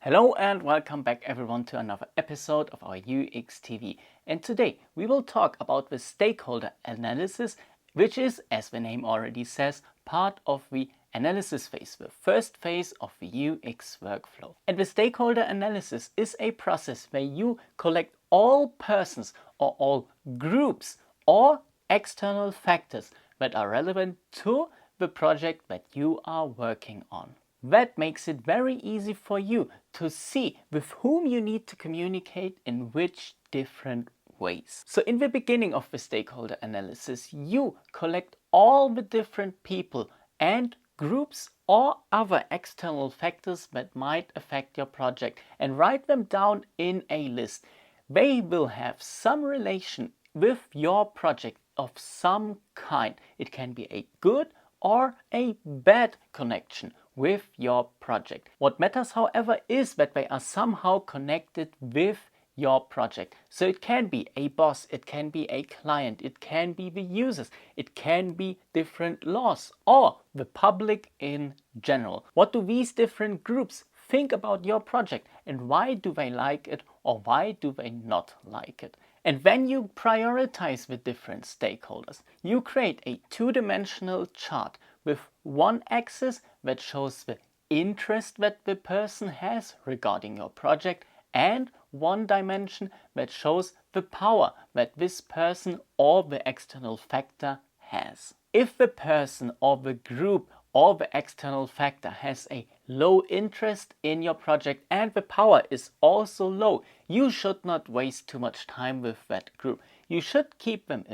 Hello and welcome back everyone to another episode of our UX TV. And today we will talk about the stakeholder analysis, which is, as the name already says, part of the analysis phase, the first phase of the UX workflow. And the stakeholder analysis is a process where you collect all persons or all groups or external factors that are relevant to the project that you are working on. That makes it very easy for you to see with whom you need to communicate in which different ways. So in the beginning of the stakeholder analysis, you collect all the different people and groups or other external factors that might affect your project and write them down in a list. They will have some relation with your project of some kind. It can be a good or a bad connection with your project. What matters, however, is that they are somehow connected with your project. So it can be a boss, it can be a client, it can be the users, it can be different laws or the public in general. What do these different groups think about your project and why do they like it or why do they not like it? And when you prioritize the different stakeholders, you create a two-dimensional chart with one axis that shows the interest that the person has regarding your project and one dimension that shows the power that this person or the external factor has. If the person or the group or the external factor has a low interest in your project and the power is also low, you should not waste too much time with that group. You should keep them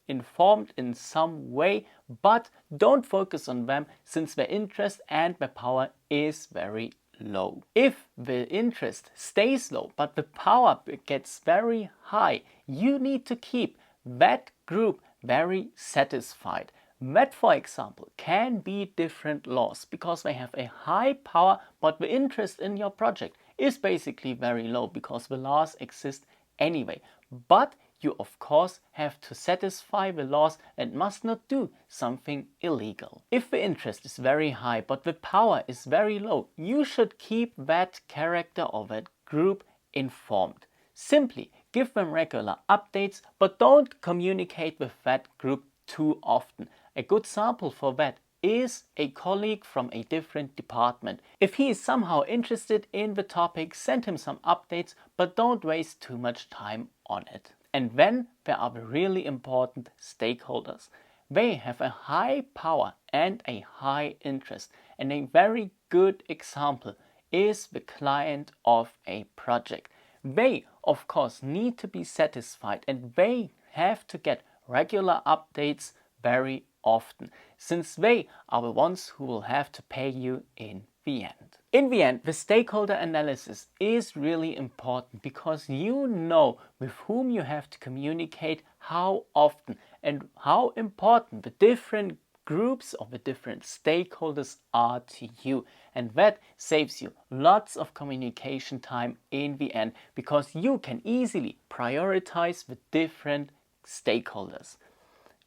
informed in some way, but don't focus on them since their interest and their power is very low. If the interest stays low but the power gets very high, you need to keep that group very satisfied. That, for example, can be different laws because they have a high power but the interest in your project is basically very low because the laws exist anyway. But you of course have to satisfy the laws and must not do something illegal. If the interest is very high but the power is very low, you should keep that character or that group informed. Simply give them regular updates, but don't communicate with that group too often. A good sample for that is a colleague from a different department. If he is somehow interested in the topic, send him some updates, but don't waste too much time on it. And then there are the really important stakeholders. They have a high power and a high interest. And a very good example is the client of a project. They, of course, need to be satisfied and they have to get regular updates very often, since they are the ones who will have to pay you in the end. In the end, the stakeholder analysis is really important because you know with whom you have to communicate how often and how important the different groups of the different stakeholders are to you. And that saves you lots of communication time in the end because you can easily prioritize the different stakeholders.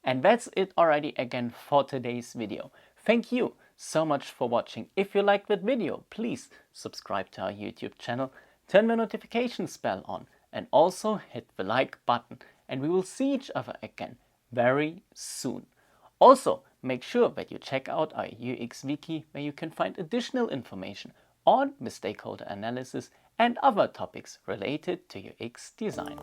And that's it already again for today's video. Thank you so much for watching. If you liked that video, please subscribe to our YouTube channel, turn the notifications bell on, and also hit the like button. And we will see each other again very soon. Also, make sure that you check out our UX Wiki, where you can find additional information on the stakeholder analysis and other topics related to UX design.